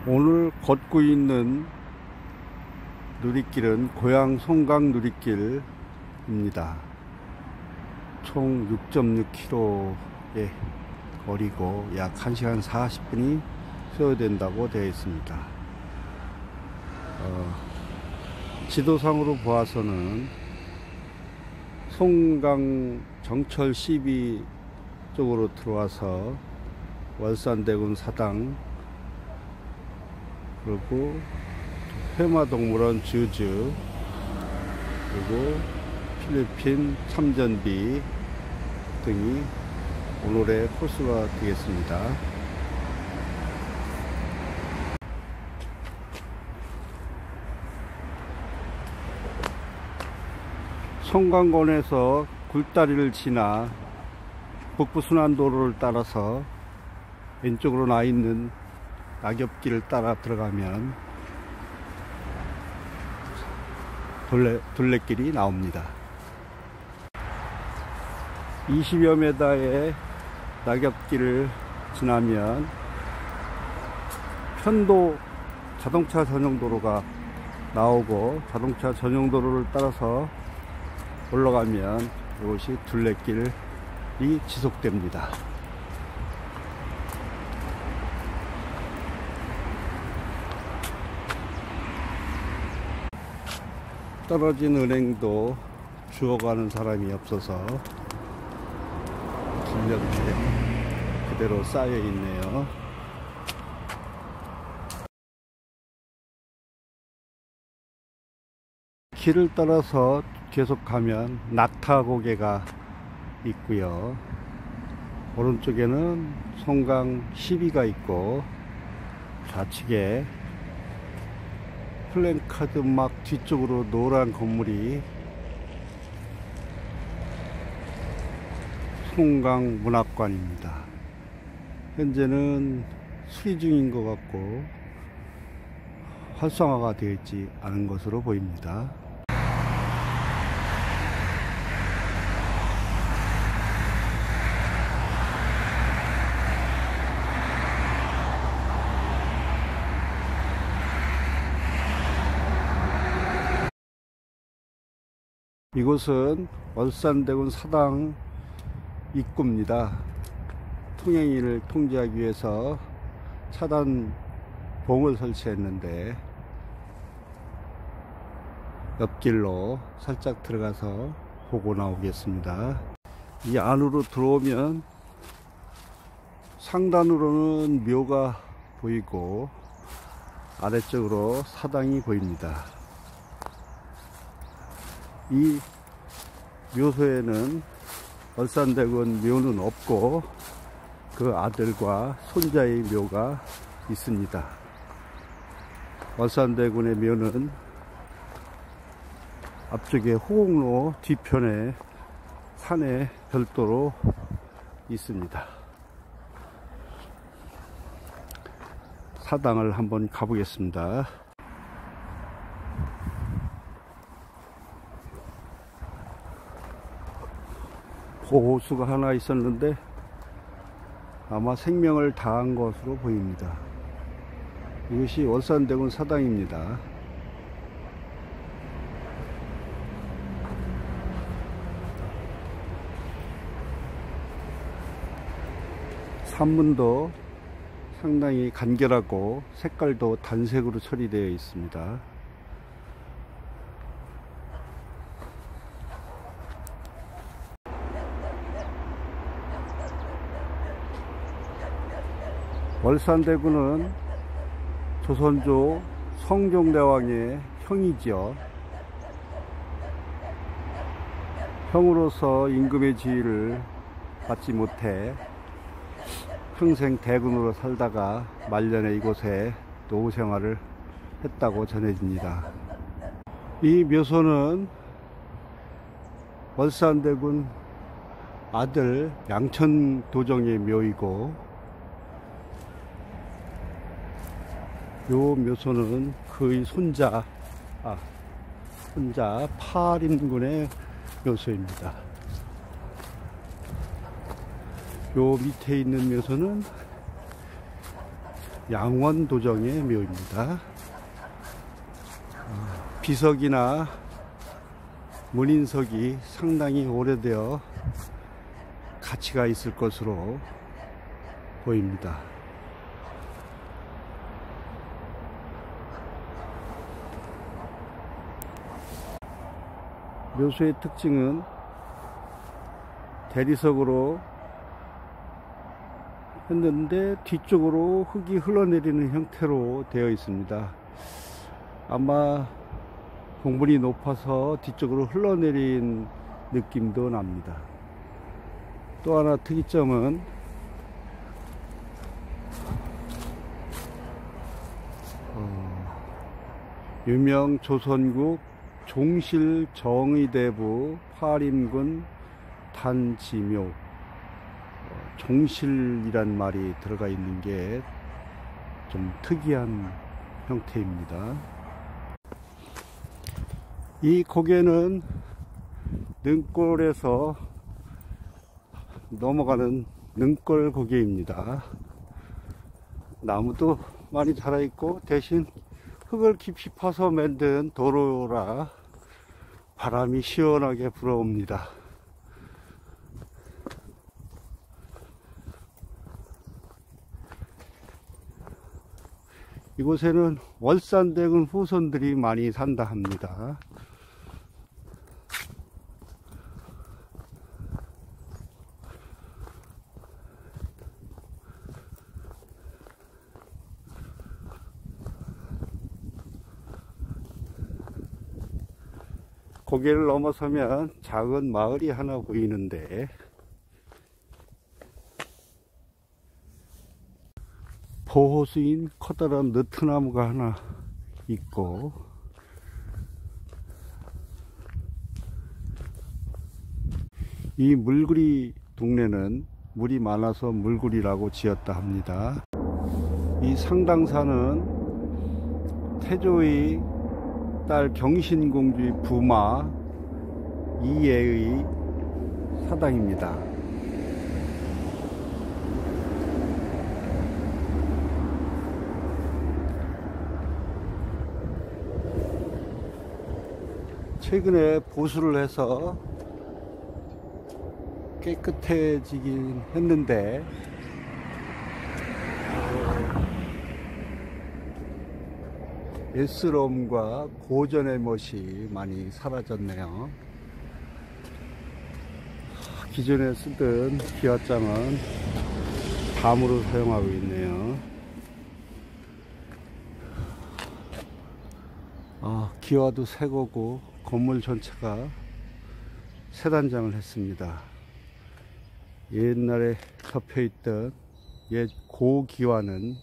오늘 걷고 있는 누리길은 고양 송강 누리길입니다. 총 6.6km의 거리고 약 1시간 40분이 소요된다고 되어 있습니다. 지도상으로 보아서는 송강 정철 12 쪽으로 들어와서 월산대군 사당, 그리고 해마동물원 주주, 그리고 필리핀 참전비 등이 오늘의 코스가 되겠습니다. 송강권에서 굴다리를 지나 북부순환도로를 따라서 왼쪽으로 나 있는 낙엽길을 따라 들어가면 둘레길이 나옵니다. 20여 메다의 낙엽길을 지나면 편도 자동차 전용도로가 나오고, 자동차 전용도로를 따라서 올라가면 이것이 둘레길이 지속됩니다. 떨어진 은행도 주워가는 사람이 없어서 길옆에 그대로 쌓여 있네요. 길을 따라서 계속 가면 낙타고개가 있고요. 오른쪽에는 송강 12가 있고, 좌측에 플랜카드 막 뒤쪽으로 노란 건물이 송강 문학관입니다. 현재는 수리 중인 것 같고 활성화가 되어 있지 않은 것으로 보입니다. 이곳은 월산대군 사당 입구입니다. 통행인을 통제하기 위해서 차단봉을 설치했는데, 옆길로 살짝 들어가서 보고 나오겠습니다. 이 안으로 들어오면 상단으로는 묘가 보이고 아래쪽으로 사당이 보입니다. 이 묘소에는 월산대군 묘는 없고 그 아들과 손자의 묘가 있습니다. 월산대군의 묘는 앞쪽에 호곡로 뒤편에 산에 별도로 있습니다. 사당을 한번 가보겠습니다. 호수가 하나 있었는데 아마 생명을 다한 것으로 보입니다. 이것이 월산대군 사당입니다. 산문도 상당히 간결하고 색깔도 단색으로 처리되어 있습니다. 월산대군은 조선조 성종대왕의 형이지요. 형으로서 임금의 지위를 받지 못해 평생 대군으로 살다가 말년에 이곳에 노후 생활을 했다고 전해집니다. 이 묘소는 월산대군 아들 양천도정의 묘이고, 요 묘소는 그의 손자 파림군의 묘소입니다. 요 밑에 있는 묘소는 양원도정의 묘입니다. 비석이나 문인석이 상당히 오래되어 가치가 있을 것으로 보입니다. 묘소의 특징은 대리석으로 했는데 뒤쪽으로 흙이 흘러내리는 형태로 되어 있습니다. 아마 공분이 높아서 뒤쪽으로 흘러내린 느낌도 납니다. 또 하나 특이점은 유명 조선국 종실 정의대부 파림군 단지묘, 종실이란 말이 들어가 있는 게 좀 특이한 형태입니다. 이 고개는 능골에서 넘어가는 능골 고개입니다. 나무도 많이 자라 있고 대신 흙을 깊이 파서 만든 도로라 바람이 시원하게 불어옵니다. 이곳에는 월산대군 후손들이 많이 산다 합니다. 고개를 넘어서면 작은 마을이 하나 보이는데 보호수인 커다란 느트나무가 하나 있고 이 물구리 동네는 물이 많아서 물구리라고 지었다 합니다. 이 상당사는 태조의 딸 경신공주의 부마 이예의 사당입니다. 최근에 보수를 해서 깨끗해지긴 했는데 옛스러움과 고전의 멋이 많이 사라졌네요. 기존에 쓰던 기와장은 담으로 사용하고 있네요. 기와도 새 거고 건물 전체가 새 단장을 했습니다. 옛날에 접혀있던 옛 고기와는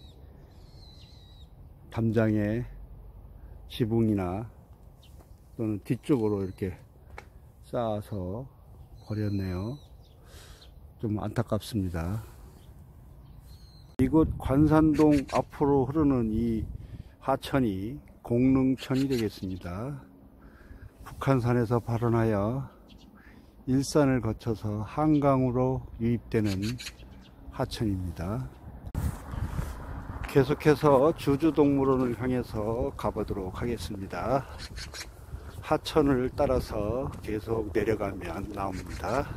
담장에 지붕이나 또는 뒤쪽으로 이렇게 쌓아서 버렸네요. 좀 안타깝습니다. 이곳 관산동 앞으로 흐르는 이 하천이 공릉천이 되겠습니다. 북한산에서 발원하여 일산을 거쳐서 한강으로 유입되는 하천입니다. 계속해서 주주동물원을 향해서 가보도록 하겠습니다. 하천을 따라서 계속 내려가면 나옵니다.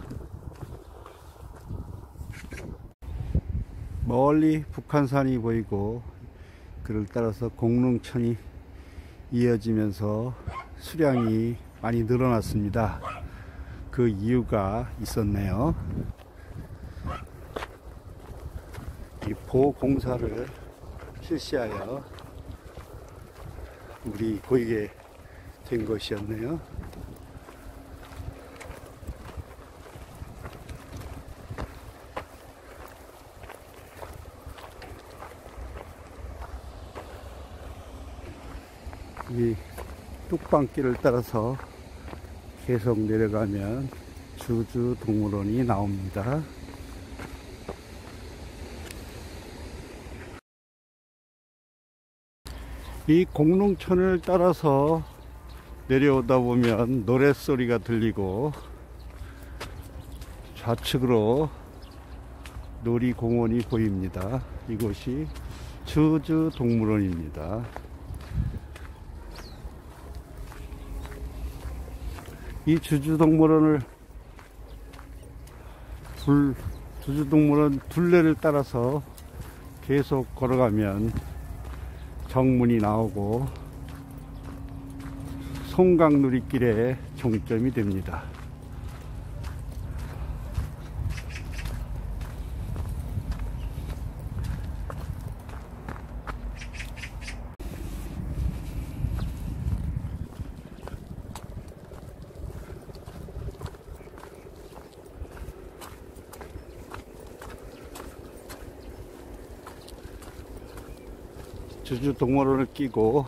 멀리 북한산이 보이고 그를 따라서 공릉천이 이어지면서 수량이 많이 늘어났습니다. 그 이유가 있었네요. 이 보공사를 실시하여 물이 고이게 된 것이었네요. 이 뚝방길을 따라서 계속 내려가면 주주동물원이 나옵니다. 이 공릉천을 따라서 내려오다 보면 노랫소리가 들리고 좌측으로 놀이공원이 보입니다. 이곳이 주주동물원입니다. 이 주주동물원 둘레를 따라서 계속 걸어가면 정문이 나오고 송강누리길의 종점이 됩니다. 주주동물원을 끼고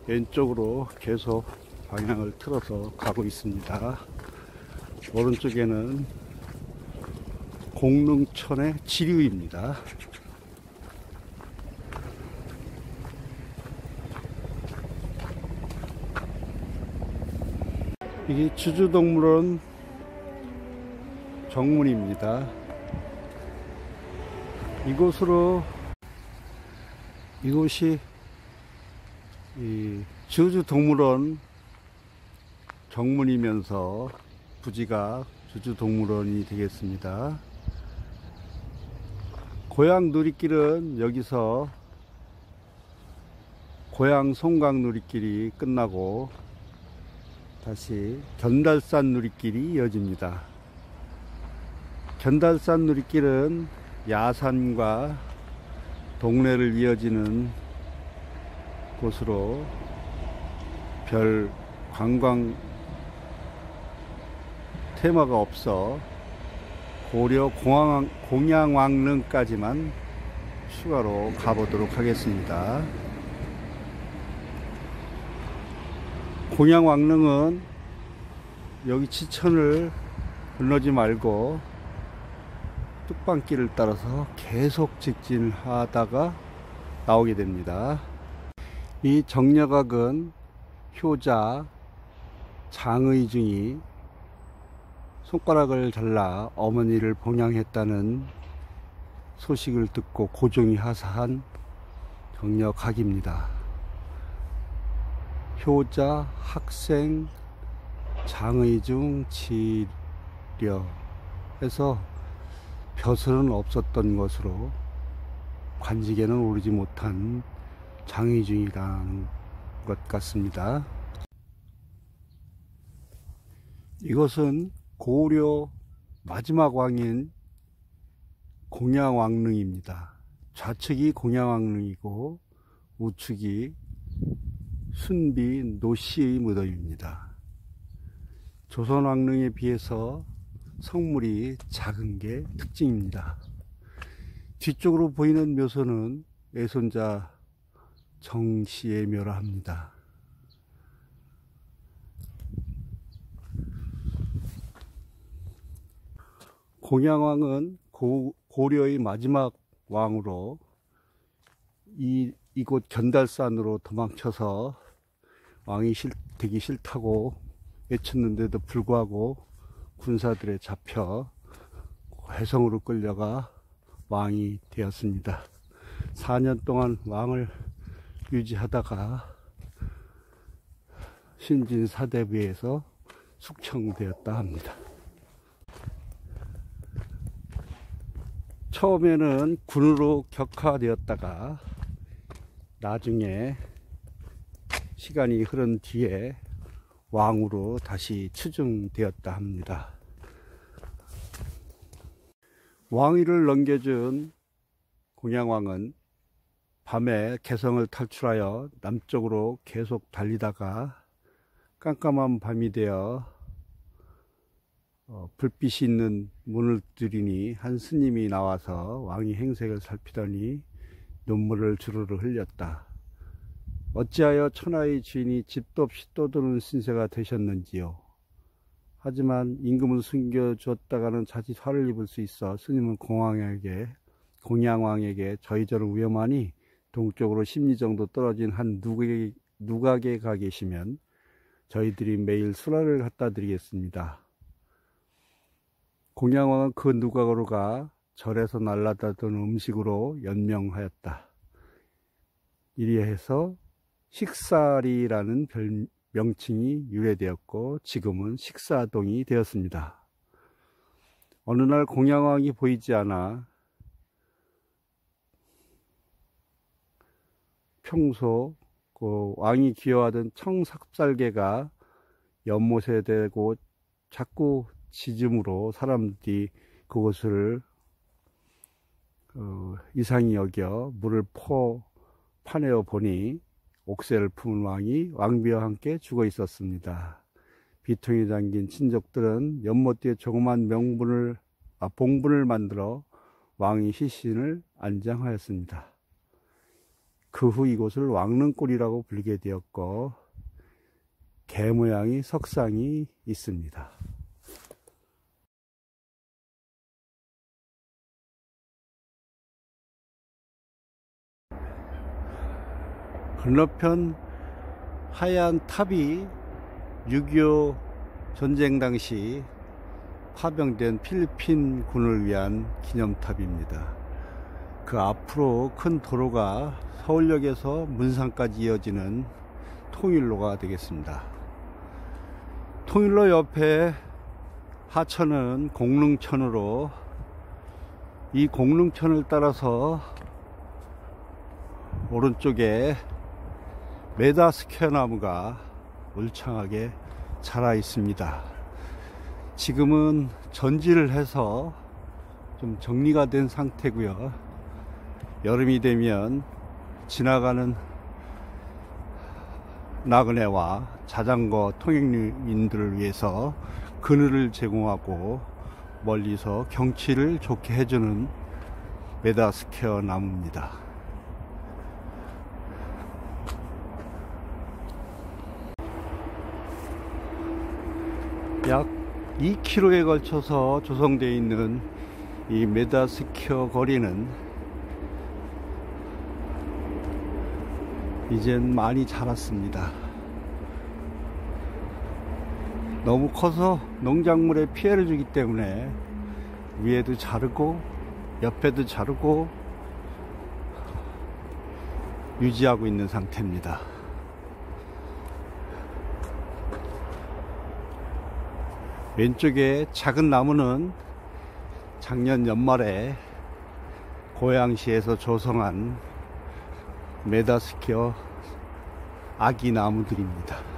왼쪽으로 계속 방향을 틀어서 가고 있습니다. 오른쪽에는 공릉천의 지류입니다. 이게 주주동물원 정문입니다. 이곳이 이 주주동물원 정문이면서 부지가 주주동물원이 되겠습니다. 고양 누리길은 여기서 고양 송강누리길이 끝나고 다시 견달산 누리길이 이어집니다. 견달산 누리길은 야산과 동네를 이어지는 곳으로 별 관광 테마가 없어 고려 공양왕릉까지만 추가로 가보도록 하겠습니다. 공양왕릉은 여기 지천을 건너지 말고 뚝방길을 따라서 계속 직진하다가 나오게 됩니다. 이 정려각은 효자 장의중이 손가락을 잘라 어머니를 봉양했다는 소식을 듣고 고종이 하사한 정려각입니다. 효자 학생 장의중 지려에서 벼슬은 없었던 것으로 관직에는 오르지 못한 장의중이라는 것 같습니다. 이것은 고려 마지막 왕인 공양왕릉입니다. 좌측이 공양왕릉이고 우측이 순비 노씨의 무덤입니다. 조선왕릉에 비해서 성물이 작은 게 특징입니다. 뒤쪽으로 보이는 묘소는 애손자 정씨의 묘라 합니다. 공양왕은 고려의 마지막 왕으로 이곳 견달산으로 도망쳐서 왕이 되기 싫다고 외쳤는데도 불구하고 군사들에 잡혀 회성으로 끌려가 왕이 되었습니다. 4년 동안 왕을 유지하다가 신진사대부에서 숙청되었다 합니다. 처음에는 군으로 격화되었다가 나중에 시간이 흐른 뒤에 왕으로 다시 추증되었다 합니다. 왕위를 넘겨준 공양왕은 밤에 개성을 탈출하여 남쪽으로 계속 달리다가 깜깜한 밤이 되어 불빛이 있는 문을 두드리니 한 스님이 나와서 왕이 행색을 살피더니 눈물을 주르르 흘렸다. 어찌하여 천하의 주인이 집도 없이 떠드는 신세가 되셨는지요. 하지만 임금은 숨겨주었다가는 자칫 화를 입을 수 있어 스님은 공양왕에게 저희저런 위험하니 동쪽으로 10리 정도 떨어진 한 누각에 가 계시면 저희들이 매일 수라를 갖다 드리겠습니다. 공양왕은 그 누각으로 가 절에서 날라다던 음식으로 연명하였다. 이리해서 식사리라는 명칭이 유래되었고 지금은 식사동이 되었습니다. 어느 날 공양왕이 보이지 않아 평소 그 왕이 기여하던 청삽살개가 연못에 대고 자꾸 짖음으로 사람들이 그것을 이상히 여겨 물을 파내어 보니 옥새를 품은 왕이 왕비와 함께 죽어 있었습니다. 비통에 잠긴 친족들은 연못 뒤에 조그만 봉분을 만들어 왕의 시신을 안장하였습니다. 그 후 이곳을 왕릉골이라고 불리게 되었고 개 모양의 석상이 있습니다. 건너편 하얀 탑이 6.25 전쟁 당시 파병된 필리핀 군을 위한 기념탑입니다. 그 앞으로 큰 도로가 서울역에서 문산까지 이어지는 통일로가 되겠습니다. 통일로 옆에 하천은 공릉천으로, 이 공릉천을 따라서 오른쪽에 메다스퀘어 나무가 울창하게 자라 있습니다. 지금은 전지를 해서 좀 정리가 된 상태고요. 여름이 되면 지나가는 나그네와 자전거 통행인들을 위해서 그늘을 제공하고 멀리서 경치를 좋게 해주는 메다스퀘어 나무입니다. 약 2km에 걸쳐서 조성되어 있는 이 메다스퀘어 거리는 이젠 많이 자랐습니다. 너무 커서 농작물에 피해를 주기 때문에 위에도 자르고 옆에도 자르고 유지하고 있는 상태입니다. 왼쪽에 작은 나무는 작년 연말에 고양시에서 조성한 메다스퀘어 아기 나무들입니다.